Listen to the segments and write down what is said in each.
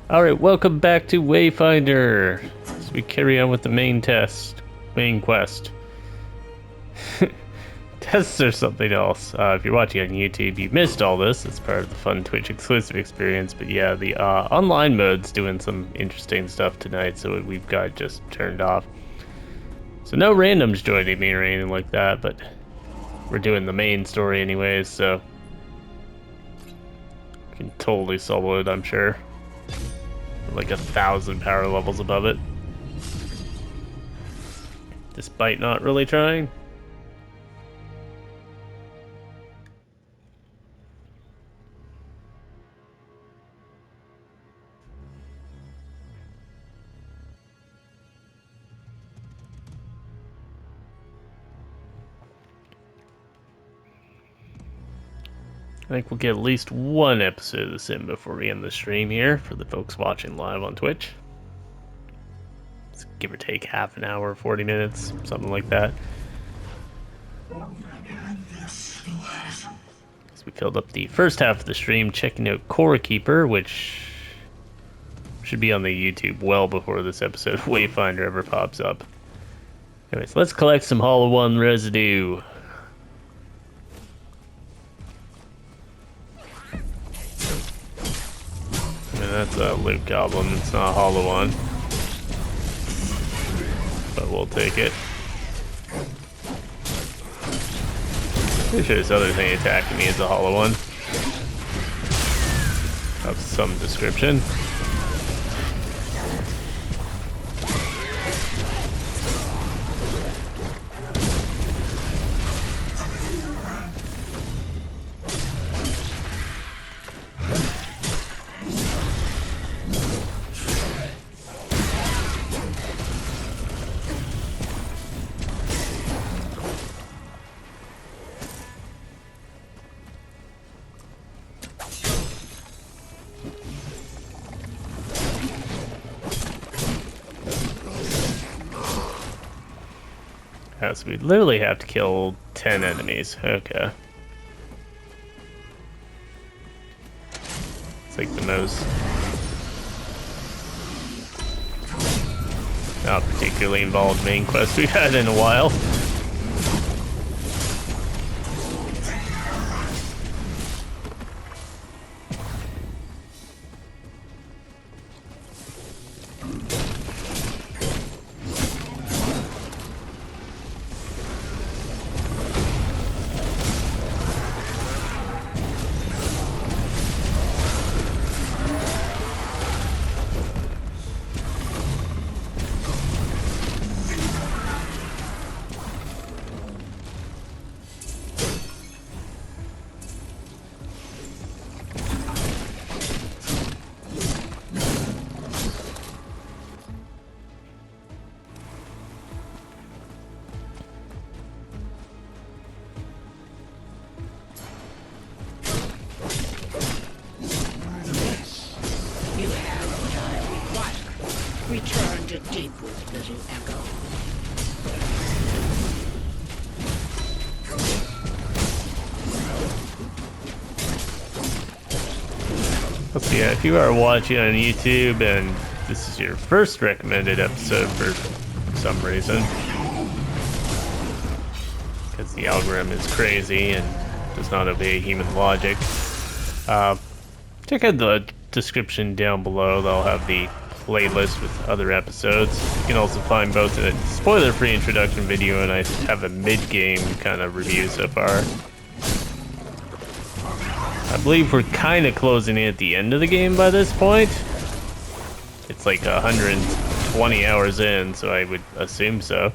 Alright, welcome back to Wayfinder. As we carry on with the main quest. Tests are something else. If you're watching on YouTube, you missed all this. It's part of the fun Twitch exclusive experience. But yeah, the online mode's doing some interesting stuff tonight, so we've got just turned off. So no randoms joining me or anything like that, but we're doing the main story anyways, so we can totally solo it, I'm sure. Like 1,000 power levels above it. Despite not really trying. I think we'll get at least one episode of this in before we end the stream here for the folks watching live on Twitch. It's give or take half an hour, 40 minutes, something like that. So we filled up the first half of the stream checking out Core Keeper, which should be on the YouTube well before this episode of Wayfinder ever pops up. Anyways, let's collect some Hollow 1 residue. That's a loot goblin, it's not a hollow one. But we'll take it. Pretty sure this other thing attacking me is a hollow one. Of some description. So we literally have to kill 10 enemies. Okay. It's like the most not particularly involved main quest we've had in a while. Return to Deepwood, little echo. So yeah, if you are watching on YouTube and this is your first recommended episode for some reason, because the algorithm is crazy and does not obey human logic, check out the description down below. They'll have the playlist with other episodes. You can also find both a spoiler-free introduction video and I have a mid-game kind of review so far. I believe we're kind of closing in at the end of the game by this point. It's like 120 hours in, so I would assume so.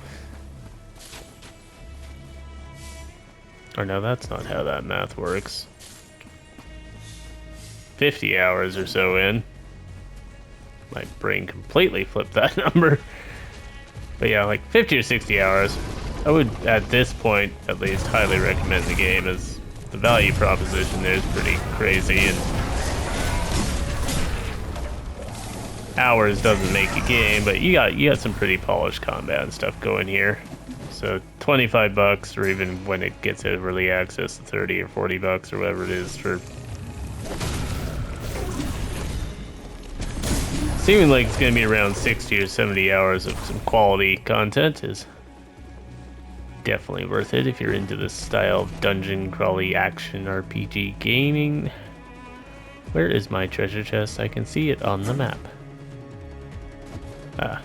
Or no, that's not how that math works. 50 hours or so in. My brain completely flipped that number. But yeah, like 50 or 60 hours. I would, at this point, at least, highly recommend the game, as the value proposition there is pretty crazy, and hours doesn't make a game, but you got some pretty polished combat and stuff going here. So 25 bucks, or even when it gets to early access, 30 or 40 bucks or whatever it is for Seeming like it's going to be around 60 or 70 hours of some quality content is definitely worth it if you're into this style of dungeon crawly action RPG gaming. Where is my treasure chest? I can see it on the map. Ah.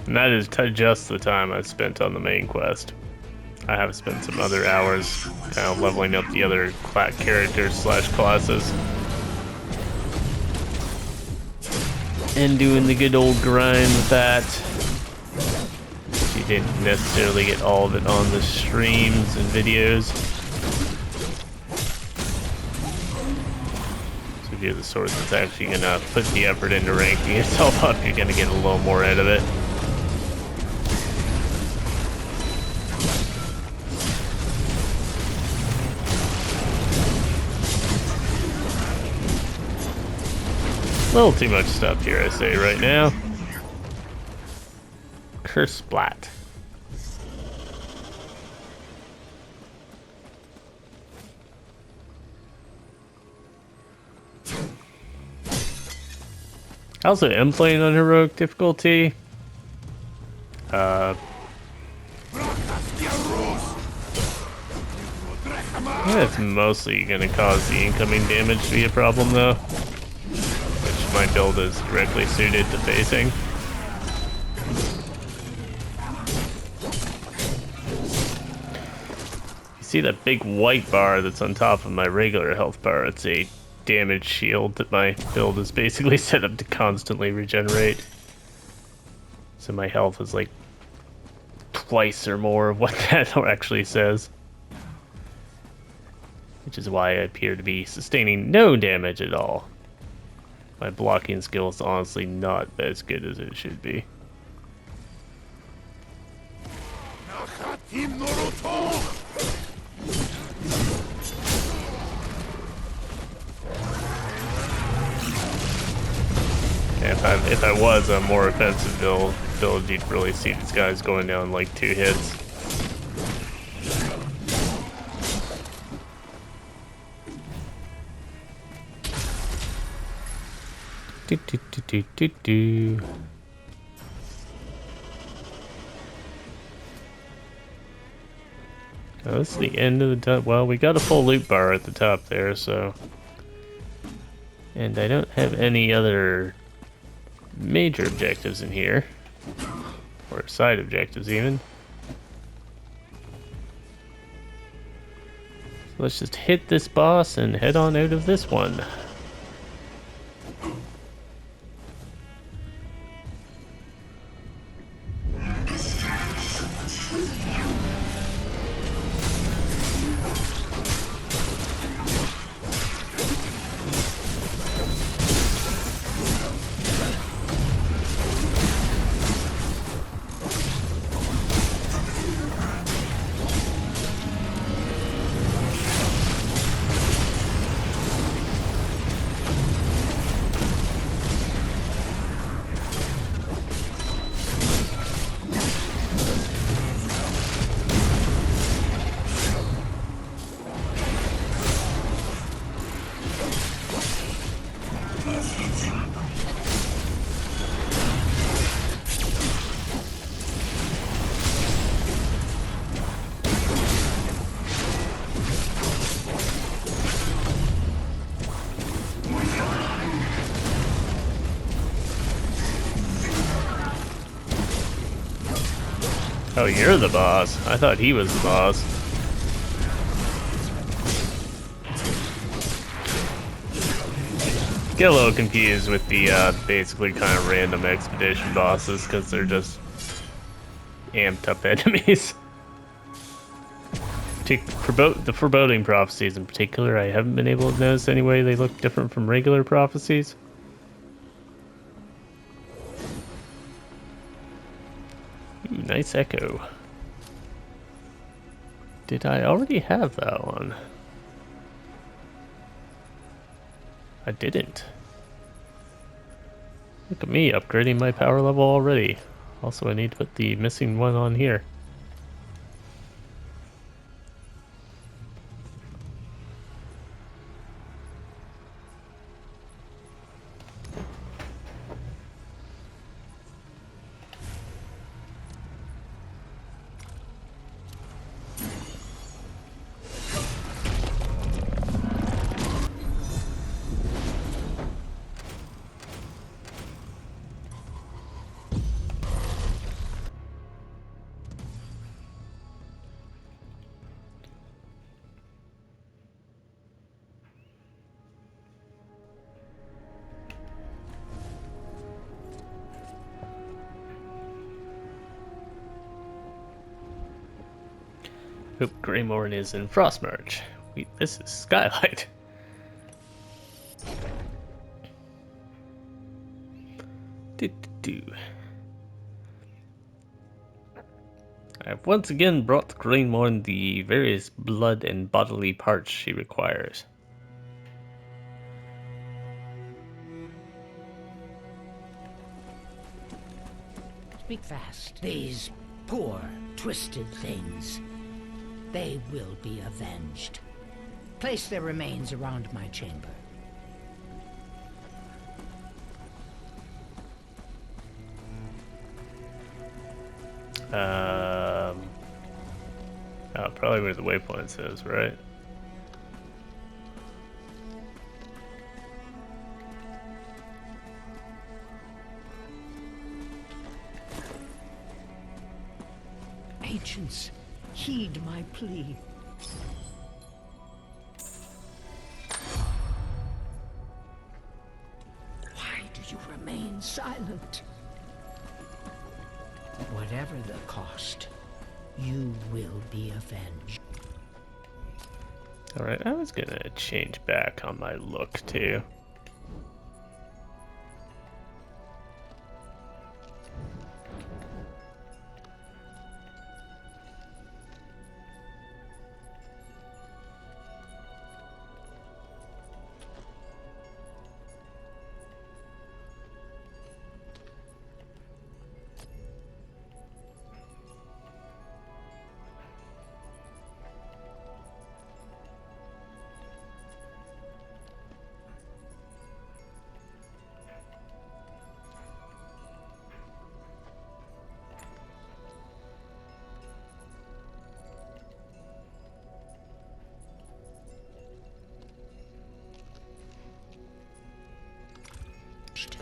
And that is just the time I spent on the main quest. I have spent some other hours kind of leveling up the other characters slash classes. And doing the good old grind with that. You didn't necessarily get all of it on the streams and videos. So if you're the sort that's actually gonna put the effort into ranking yourself up, you're gonna get a little more out of it. A little too much stuff here, I say right now. Curse splat. I also am playing on heroic difficulty. Yeah, it's mostly gonna cause the incoming damage to be a problem though. My build is directly suited to facing. You see that big white bar that's on top of my regular health bar? It's a damage shield that my build is basically set up to constantly regenerate. So my health is like twice or more of what that actually says. Which is why I appear to be sustaining no damage at all. My blocking skill is honestly not as good as it should be. If I was a more offensive build, you'd really see these guys going down like 2 hits. Oh, this is the end of the top. Well, we got a full loot bar at the top there, so. And I don't have any other major objectives in here. Or side objectives, even. So let's just hit this boss and head on out of this one. Oh, you're the boss. I thought he was the boss. Get a little confused with the basically kind of random expedition bosses because they're just amped up enemies. The foreboding prophecies in particular, I haven't been able to notice any way they look different from regular prophecies. Ooh, nice echo. Did I already have that one? I didn't. Look at me upgrading my power level already. Also, I need to put the missing one on here. Hope Greymorn is in Frostmarch. Wait, this is Skylight. Do. I have once again brought to Greymorn the various blood and bodily parts she requires. Speak fast. These poor, twisted things. They will be avenged. Place their remains around my chamber. Oh, probably where the waypoint is, right? Ancients, heed my plea. Why do you remain silent? Whatever the cost, you will be avenged. Alright, I was gonna change back on my look too.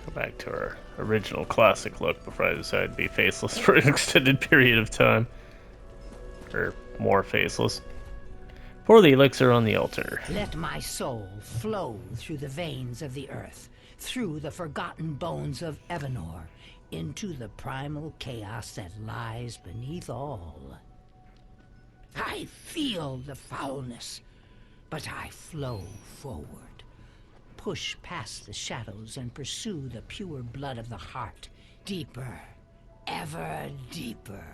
Go back to our original classic look before I decide to be faceless for an extended period of time. Or more faceless. Pour the elixir on the altar. Let my soul flow through the veins of the earth, through the forgotten bones of Evanor, into the primal chaos that lies beneath all. I feel the foulness, but I flow forward. Push past the shadows and pursue the pure blood of the heart. Deeper, ever deeper.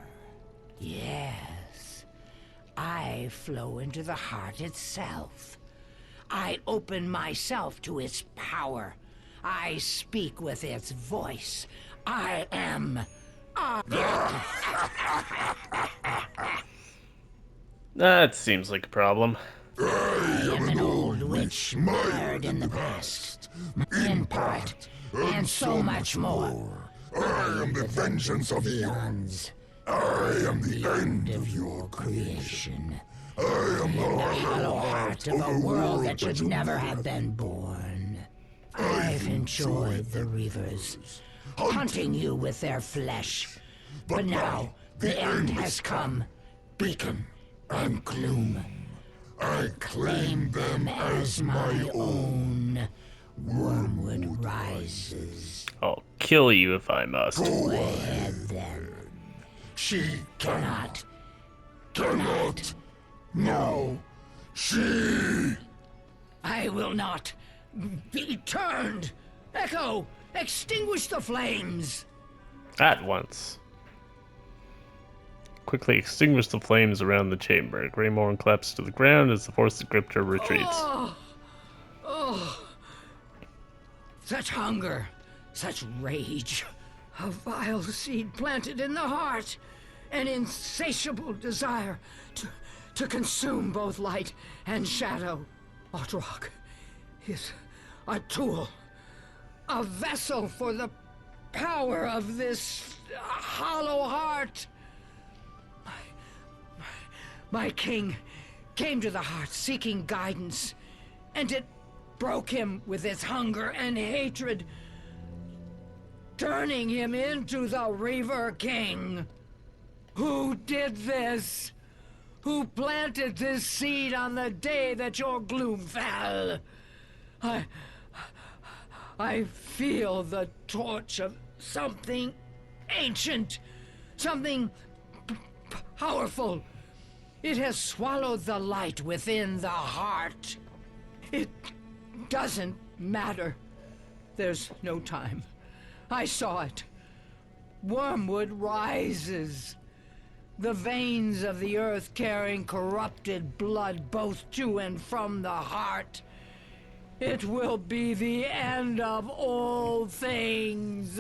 Yes, I flow into the heart itself. I open myself to its power. I speak with its voice. I am... That seems like a problem. I am an old witch mired in the past, in part, and so much more. I am the vengeance of eons. I am the end of your creation. I am the hollow heart of a world that should never have been born. I've enjoyed the Reavers, hunting you with their flesh. But now, the end has come. Beacon and gloom. I claim them as my own. Wormwood rises. I'll kill you if I must. Go ahead then. She cannot. No. She... I will not be turned. Echo, extinguish the flames. At once. quickly extinguish the flames around the chamber. Greymorn collapses to the ground as the force that gripped her retreats. Oh, such hunger, such rage. A vile seed planted in the heart. An insatiable desire to consume both light and shadow. Otrok is a tool, a vessel for the power of this hollow heart. My king came to the heart seeking guidance, and it broke him with its hunger and hatred, turning him into the Reaver King. Who did this? Who planted this seed on the day that your gloom fell? I feel the torch of something ancient, something powerful. It has swallowed the light within the heart. It doesn't matter. There's no time. I saw it. Wormwood rises. The veins of the earth carrying corrupted blood both to and from the heart. It will be the end of all things.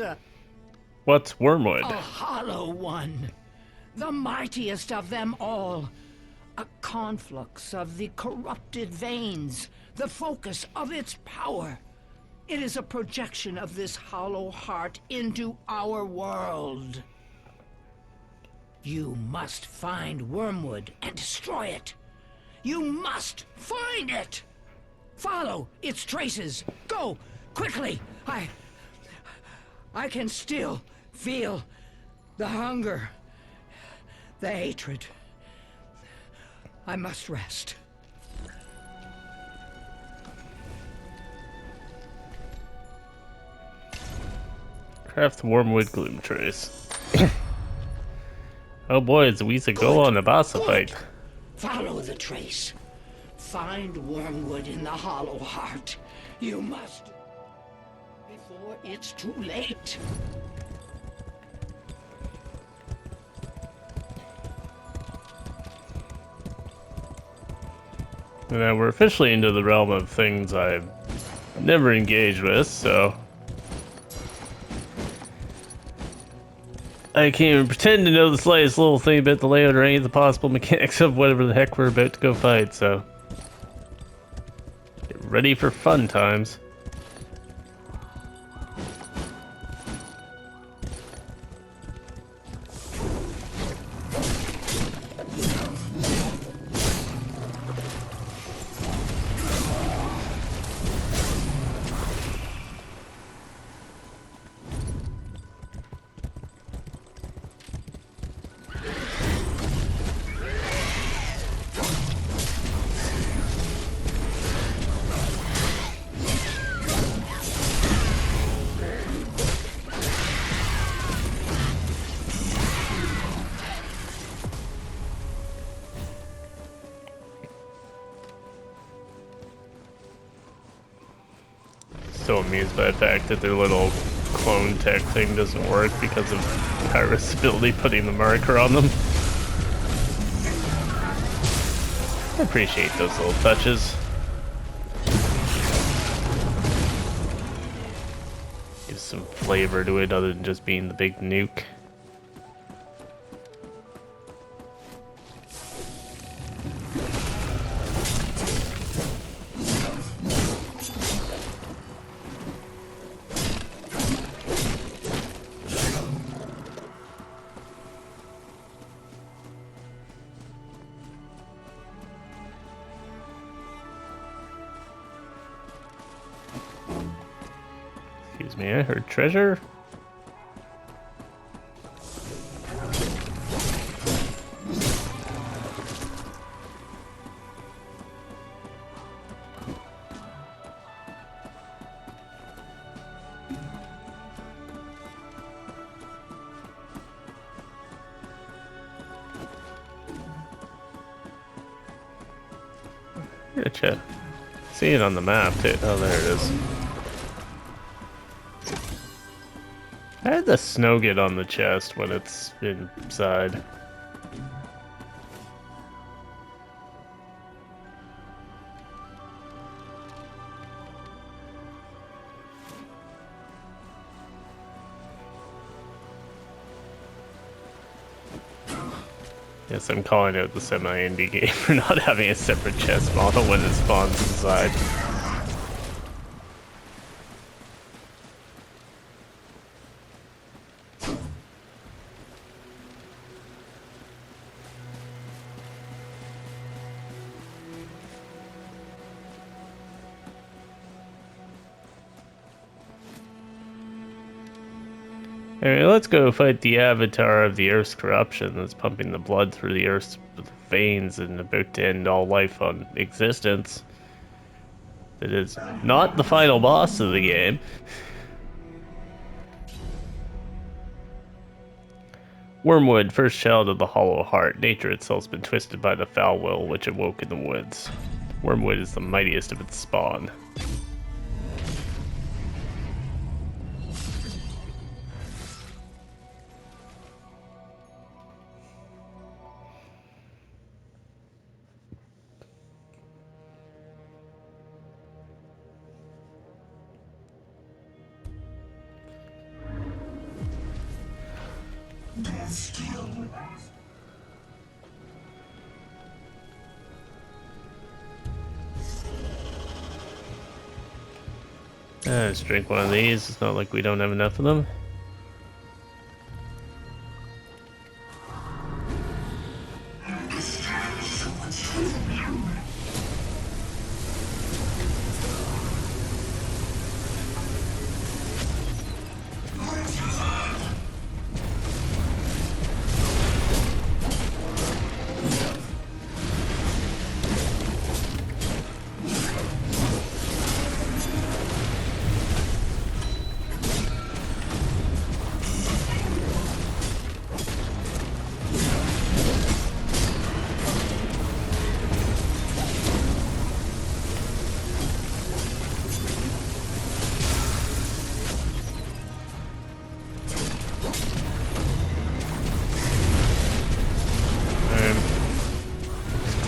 What's Wormwood? A hollow one. The mightiest of them all. A conflux of the corrupted veins. The focus of its power. It is a projection of this hollow heart into our world. You must find Wormwood and destroy it. You must find it! Follow its traces. Go, quickly! I can still feel the hunger, the hatred. I must rest. Craft Wormwood Gloom Trace. Oh boy, it's Weeza go on the boss fight. Follow the trace. Find Wormwood in the hollow heart. You must. Before it's too late. And now we're officially into the realm of things I've never engaged with, so I can't even pretend to know the slightest little thing about the layout or any of the possible mechanics of whatever the heck we're about to go fight, so get ready for fun times. So amused by the fact that their little clone tech thing doesn't work because of Kyra's ability putting the marker on them. I appreciate those little touches. Gives some flavor to it other than just being the big nuke. Excuse me, I heard treasure. Gotcha. See it on the map too. Oh, there it is. How did the snow get on the chest when it's inside? Yes, I'm calling out the semi-indie game for not having a separate chest model when it spawns inside. Anyway, let's go fight the avatar of the Earth's corruption that's pumping the blood through the Earth's veins and about to end all life on existence. It is not the final boss of the game. Wormwood, first child of the Hollow Heart. Nature itself's been twisted by the foul will which awoke in the woods. Wormwood is the mightiest of its spawn. Let's drink one of these. It's not like we don't have enough of them.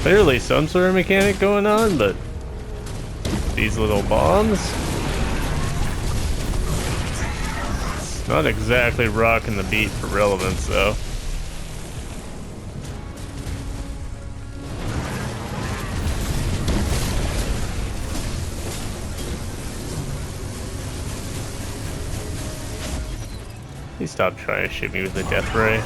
Clearly some sort of mechanic going on, but these little bombs, not exactly rocking the beat for relevance though. Please stop trying to shoot me with the death ray.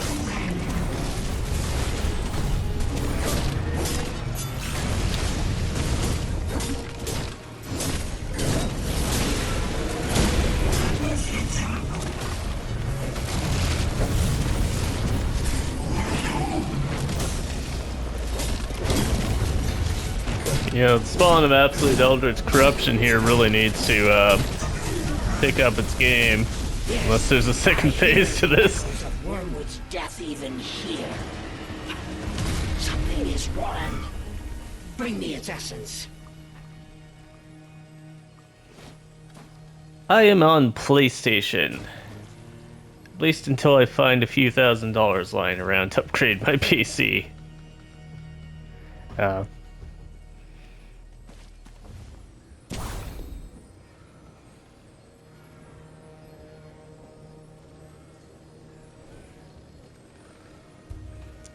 You know, the spawn of Absolute Eldritch Corruption here really needs to pick up its game. Unless there's a second phase to this. Of Wormwood's death even here. Something is wrong. Bring me its essence. I am on PlayStation. At least until I find a few $1,000s lying around to upgrade my PC.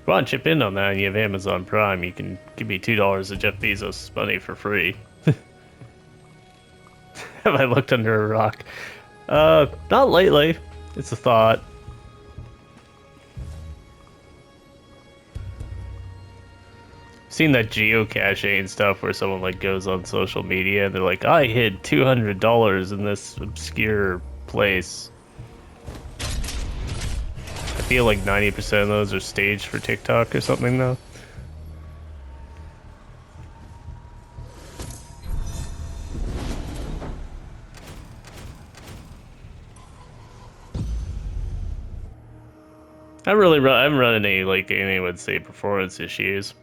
Come on, chip in on that and you have Amazon Prime. You can give me $2 of Jeff Bezos' money for free. Have I looked under a rock? Not lately. It's a thought. Seen that geocaching stuff where someone like goes on social media and they're like, I hid $200 in this obscure place. I feel like 90% of those are staged for TikTok or something though. I'm running any, like anyone would say, performance issues.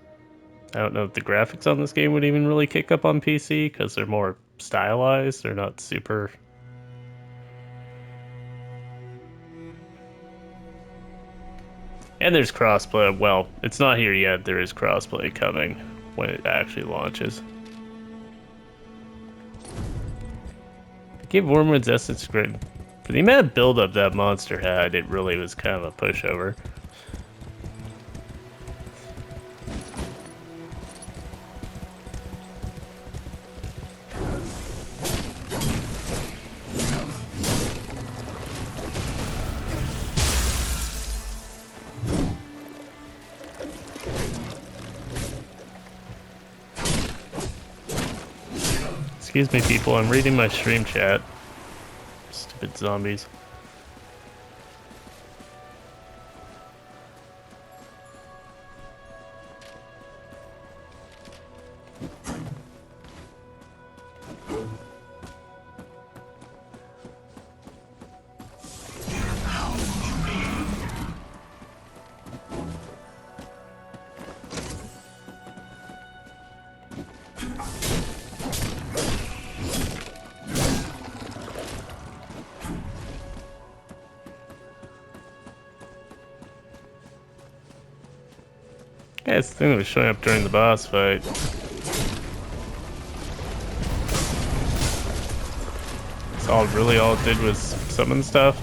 I don't know if the graphics on this game would even really kick up on PC because they're more stylized. They're not super. And there's crossplay. Well, it's not here yet. There is crossplay coming when it actually launches. Give Wormwood's essence grid. For the amount of buildup that monster had, it really was kind of a pushover. Excuse me, people, I'm reading my stream chat. Stupid zombies. Yeah, it's the thing that was showing up during the boss fight. So all it did was summon stuff.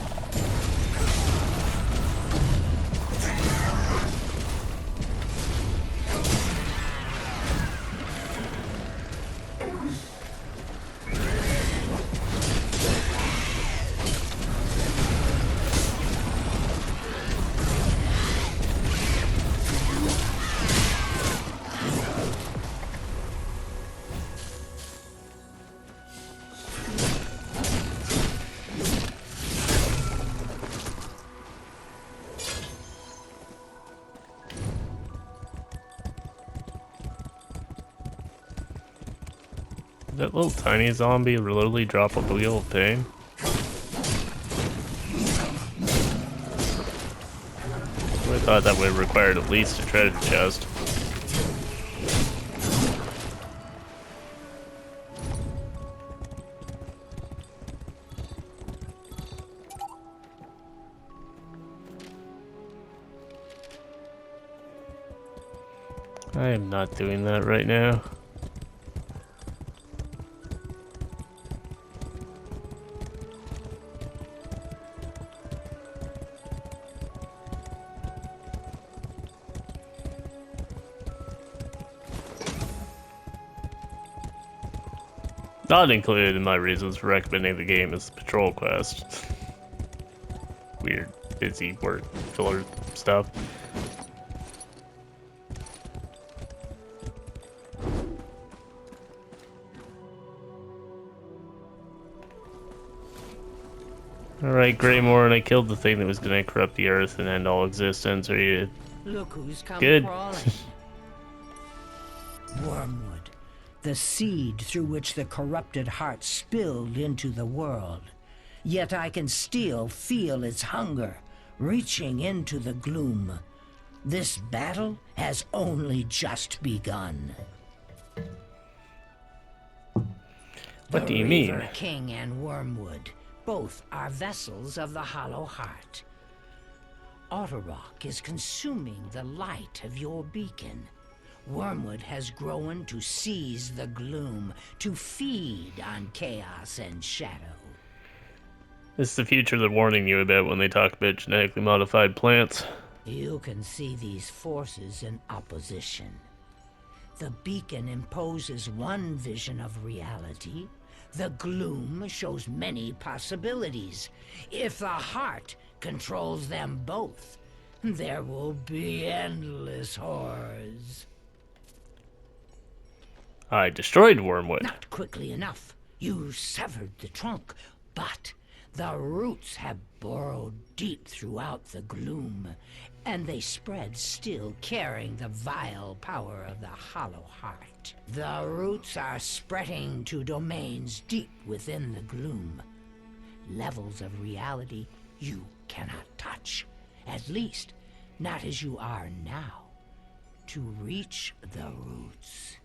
That little tiny zombie literally drop a wheel of pain. I thought that would have required at least a treasure chest. I am not doing that right now. Not included in my reasons for recommending the game is the patrol quest. Weird, busy work, filler stuff. Alright, Greymore, and I killed the thing that was gonna corrupt the earth and end all existence. Are you Look who's come good? crawling. Wormwood, the seed through which the corrupted heart spilled into the world. Yet I can still feel its hunger, reaching into the gloom. This battle has only just begun. What do you mean? Reaver King and Wormwood, both are vessels of the Hollow Heart. Otterrock is consuming the light of your beacon. Wormwood has grown to seize the gloom, to feed on chaos and shadow. This is the future they're warning you about when they talk about genetically modified plants. You can see these forces in opposition. The beacon imposes one vision of reality. The gloom shows many possibilities. If the heart controls them both, there will be endless horrors. I destroyed Wormwood. Not quickly enough. You severed the trunk, but the roots have burrowed deep throughout the gloom, and they spread still, carrying the vile power of the Hollow Heart. The roots are spreading to domains deep within the gloom. Levels of reality you cannot touch, at least not as you are now. To reach the roots.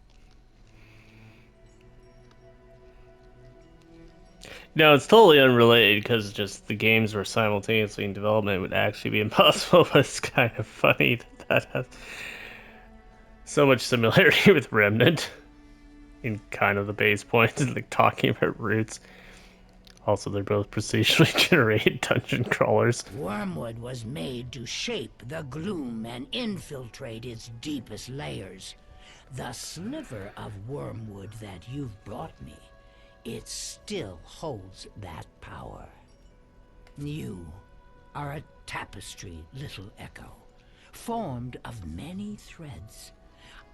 No, it's totally unrelated because just the games were simultaneously in development would actually be impossible, but it's kind of funny that that has so much similarity with Remnant in kind of the base points and like talking about roots. Also, they're both procedurally generated dungeon crawlers. Wormwood was made to shape the gloom and infiltrate its deepest layers. The sliver of wormwood that you've brought me, it still holds that power. You are a tapestry, little echo, formed of many threads.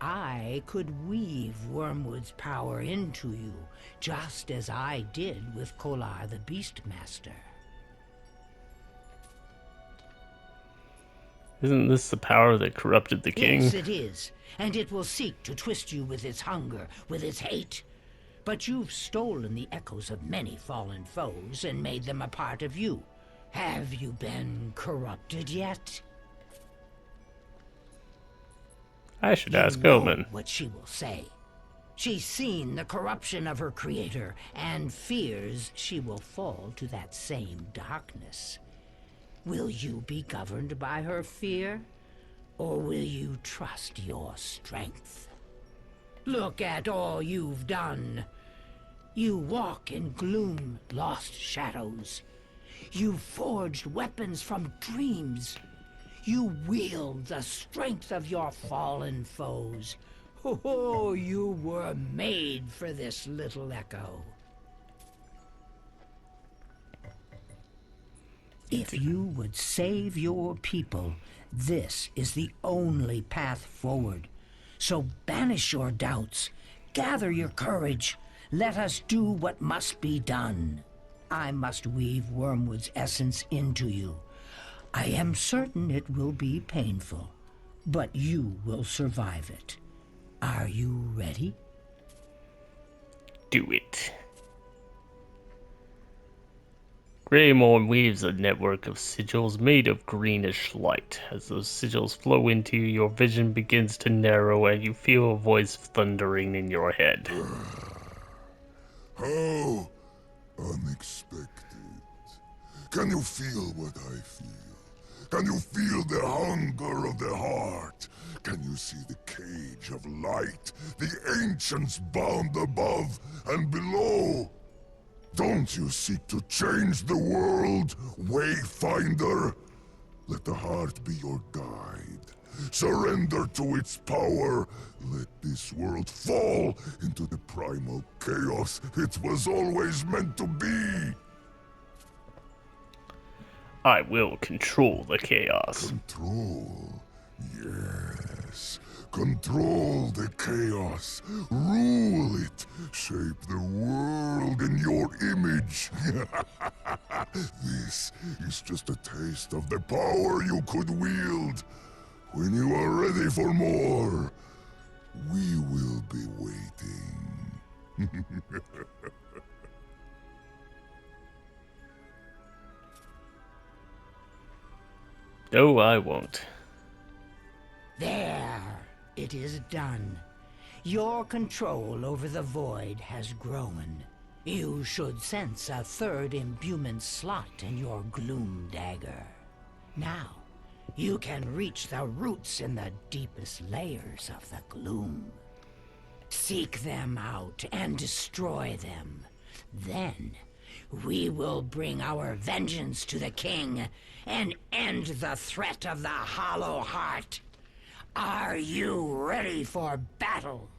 I could weave Wormwood's power into you, just as I did with Kolar the Beastmaster. Isn't this the power that corrupted the king? Yes, it is, and it will seek to twist you with its hunger, with its hate. But you've stolen the echoes of many fallen foes and made them a part of you. Have you been corrupted yet? I should You ask know Omen. what she will say. She's seen the corruption of her creator and fears she will fall to that same darkness. Will you be governed by her fear, or will you trust your strength? Look at all you've done. You walk in gloom, lost shadows. You forged weapons from dreams. You wield the strength of your fallen foes. Oh, you were made for this, little echo. If you would save your people, this is the only path forward. So banish your doubts, gather your courage, let us do what must be done. I must weave Wormwood's essence into you. I am certain it will be painful, but you will survive it. Are you ready? Do it. Greymorn weaves a network of sigils made of greenish light. As those sigils flow into you, your vision begins to narrow and you feel a voice thundering in your head. How unexpected. Can you feel what I feel? Can you feel the hunger of the heart? Can you see the cage of light, the ancients bound above and below? Don't you seek to change the world, Wayfinder? Let the heart be your guide. Surrender to its power. Let this world fall into the primal chaos it was always meant to be. I will control the chaos. Control. Yes. Control the chaos. Rule it. Shape the world in your image. This is just a taste of the power you could wield. When you are ready for more, we will be waiting. No, I won't. There, it is done. Your control over the void has grown. You should sense a third imbuement slot in your gloom dagger. Now, you can reach the roots in the deepest layers of the gloom. Seek them out and destroy them. Then, we will bring our vengeance to the king and end the threat of the Hollow Heart. Are you ready for battle?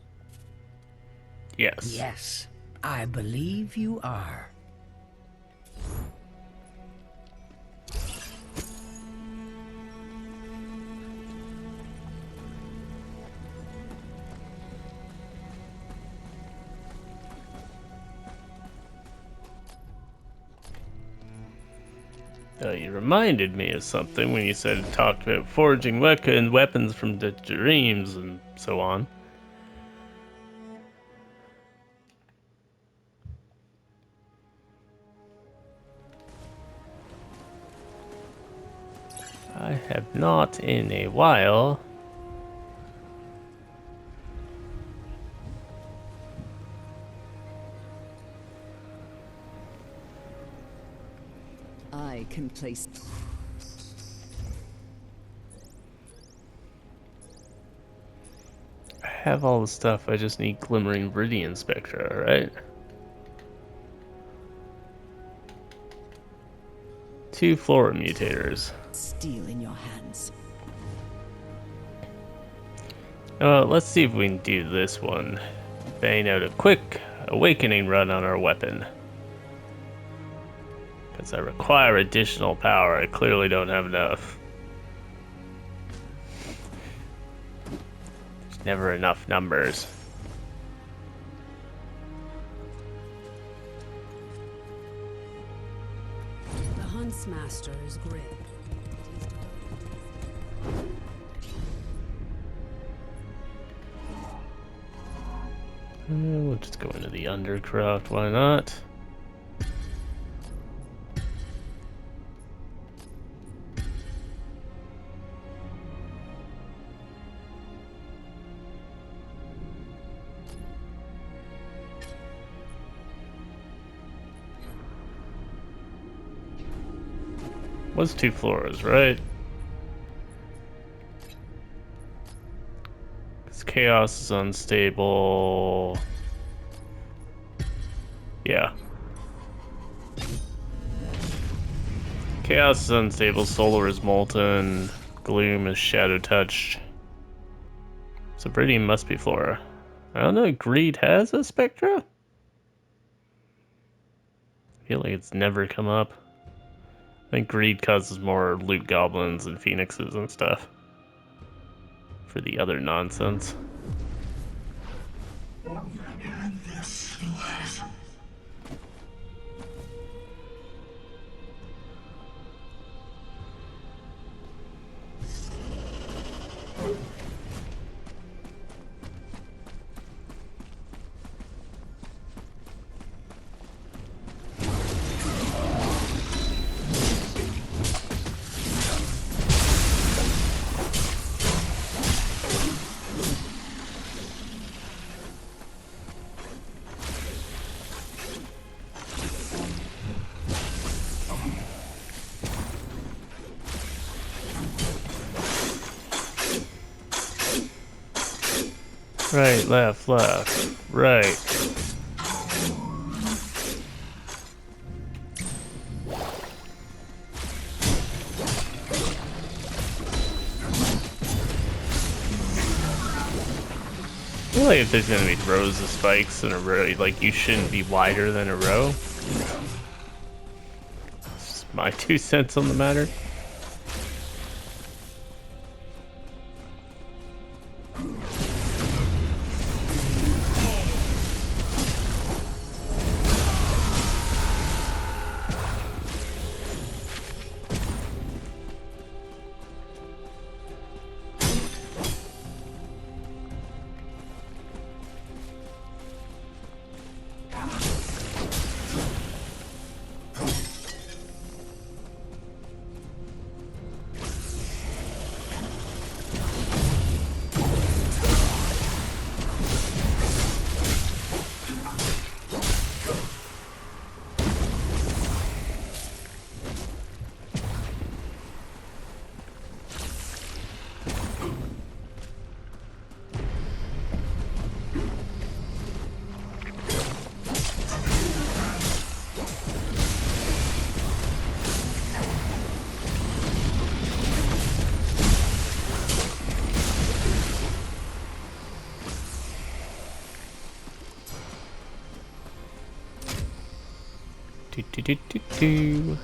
Yes. Yes, I believe you are. You reminded me of something when you said it talked about forging weapons from the dreams and so on. I have not in a while. can place. I have all the stuff, I just need Glimmering Viridian Spectra, right? 2 Flora Mutators. Steel in your hands. Let's see if we can do this one. Bang out a quick awakening run on our weapon. Because I require additional power, I clearly don't have enough. There's never enough numbers. The Huntsmaster's grip. We'll just go into the Undercroft, why not? Was 2 floors, right? Because Chaos is unstable. Yeah. Chaos is unstable, Solar is molten, Gloom is shadow touched. So Viridian must be Flora. I don't know, Greed has a Spectra? I feel like it's never come up. I think Greed causes more loot goblins and phoenixes and stuff. For the other nonsense. Right, left, right. I feel like if there's gonna be rows of spikes in a row, like, you shouldn't be wider than a row. It's just my 2 cents on the matter. Do.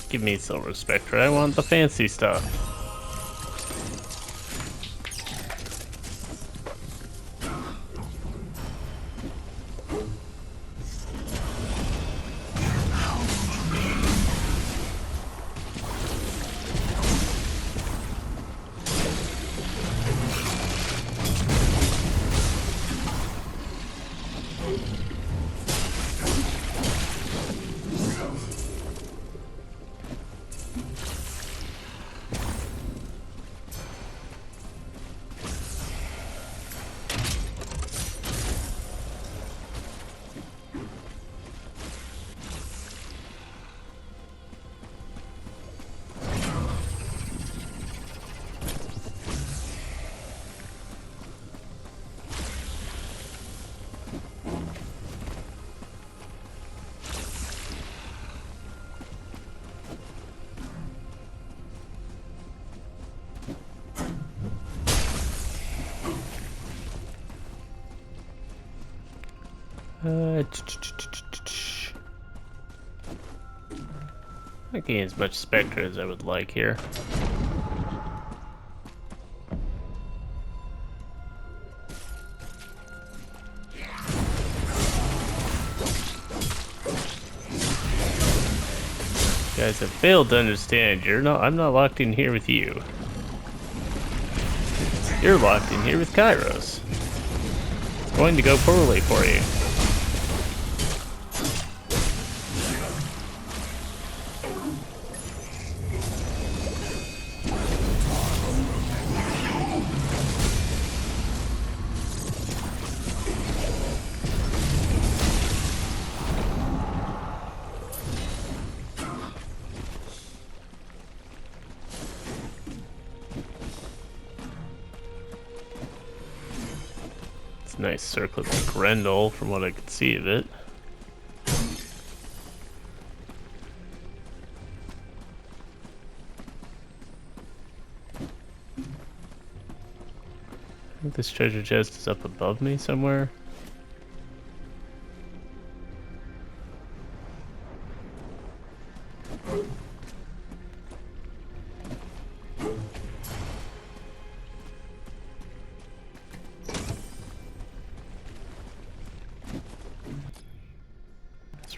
Give me Silver Spectra, I want the fancy stuff. Not getting as much Spectre as I would like here. Guys have failed to understand. I'm not locked in here with you. You're locked in here with Kairos. It's going to go poorly for you. Nice circlet of Grendel from what I could see of it. I think this treasure chest is up above me somewhere.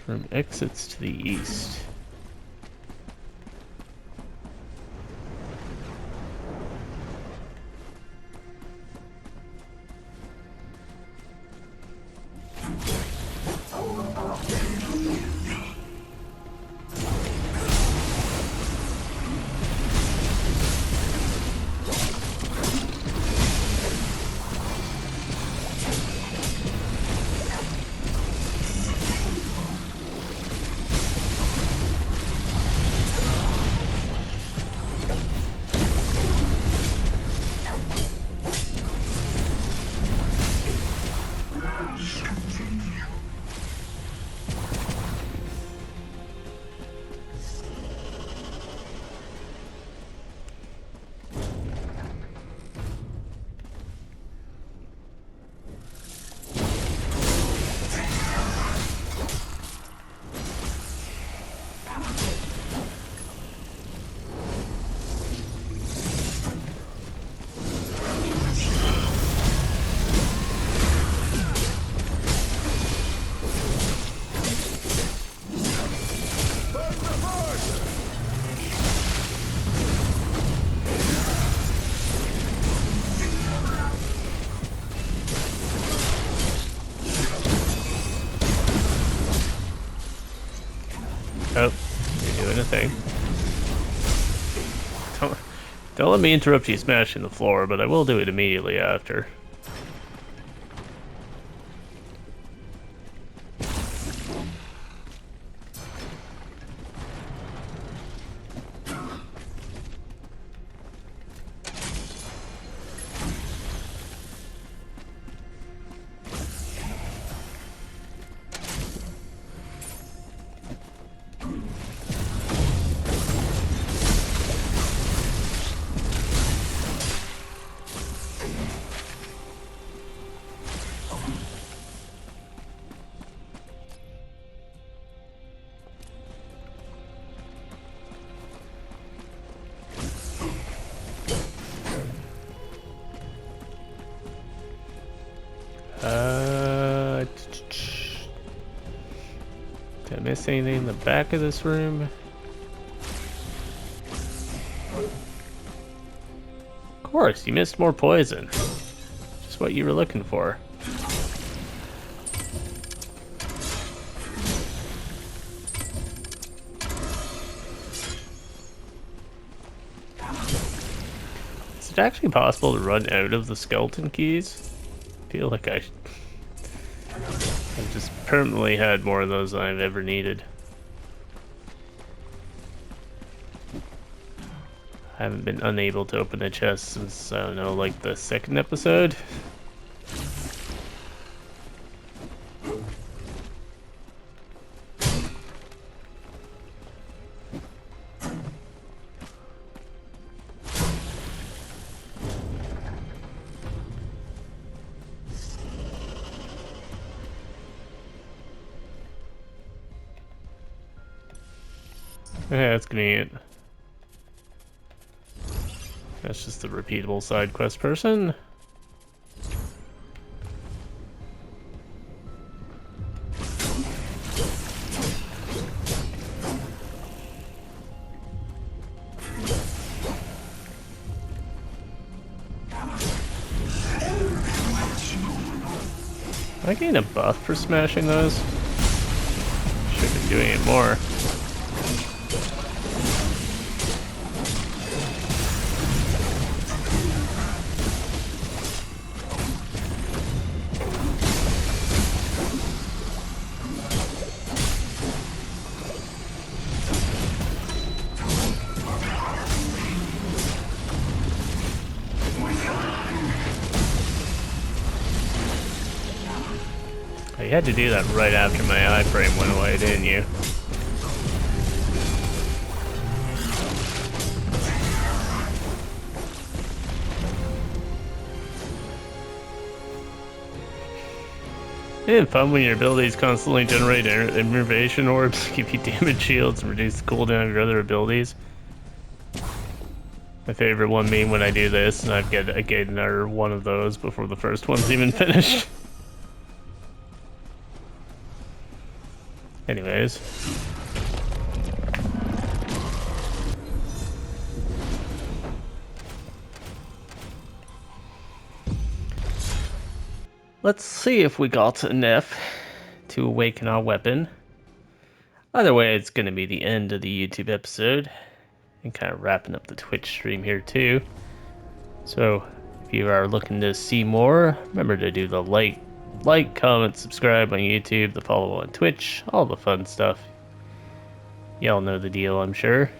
From exits to the east. Oh, you're doing a thing. Don't let me interrupt you smashing the floor, but I will do it immediately after. Did I miss anything in the back of this room? Of course, you missed more poison. Just what you were looking for. Is it actually possible to run out of the skeleton keys? I feel like I've just permanently had more of those than I've ever needed. I haven't been unable to open a chest since, I don't know, like the second episode. Yeah, that's convenient. That's just the repeatable side quest person. Am I getting a buff for smashing those? Should be doing it more. You had to do that right after my iframe went away, didn't you? Isn't it fun when your abilities constantly generate immersion orbs, give you damage shields, and reduce the cooldown of your other abilities? My favorite one being when I do this, and I get another one of those before the first one's even finished. Anyways. Let's see if we got enough to awaken our weapon. Either way, it's going to be the end of the YouTube episode. And kind of wrapping up the Twitch stream here too. So, if you are looking to see more, remember to do the like, comment, subscribe on YouTube, the follow on Twitch, all the fun stuff. Y'all know the deal, I'm sure.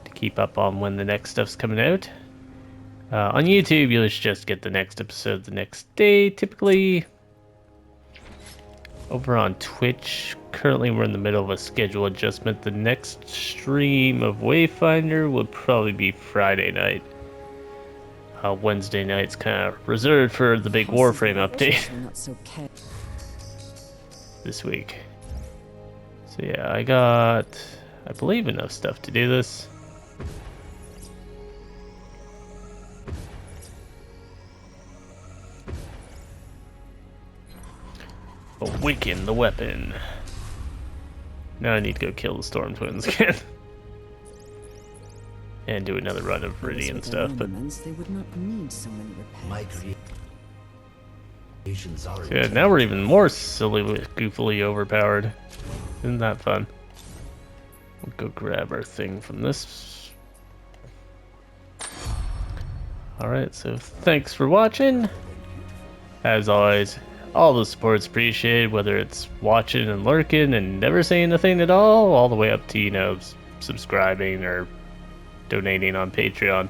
To keep up on when the next stuff's coming out. On YouTube, you'll just get the next episode the next day, typically. Over on Twitch, currently we're in the middle of a schedule adjustment. The next stream of Wayfinder would probably be Friday night. Wednesday night's kind of reserved for the big Warframe update this week. So yeah, I got, I believe, enough stuff to do this. Awaken the weapon. Now I need to go kill the Storm Twins again. And do another run of Viridian stuff, but they would not need so many repairs. So yeah, now we're even more silly, goofily overpowered. Isn't that fun? We'll go grab our thing from this. Alright, so thanks for watching. As always, all the support's appreciated, whether it's watching and lurking and never saying anything at all the way up to, you know, subscribing or donating on Patreon.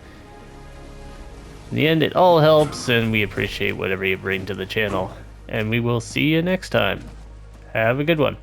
In the end, it all helps, and we appreciate whatever you bring to the channel. And we will see you next time. Have a good one.